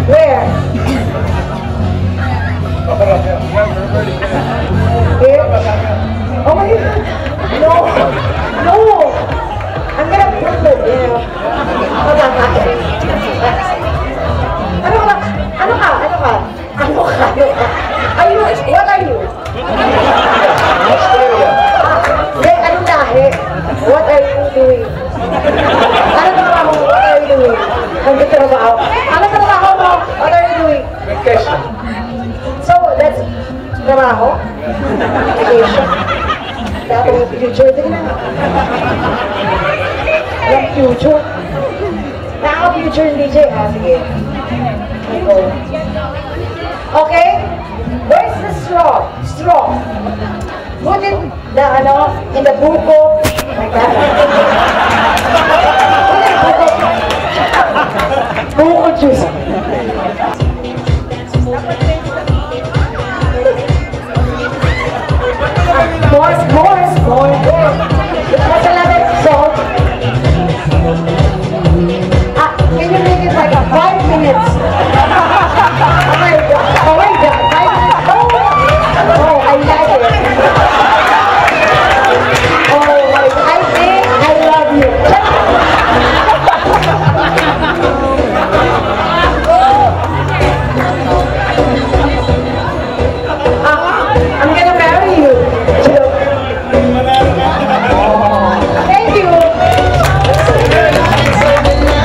Where? Here? Oh my God. No. No. I'm gonna put it, you know. Ano ka? Ano ka? Ano ka? Ano ka? Are you, what are you? Ano lahi? What are you doing? Ano trabaho mo? What are you doing? Ano trabaho? Ano trabaho mo? What are you doing? Vacation. So, that's trabaho? Vacation? Dapat yung future din na. Yung future? Naka-future yung DJ, ha? Sige. Go. Okay? Where's the straw? Straw. Put it, in the buko. Like that. Put it in buko. Buko juice. More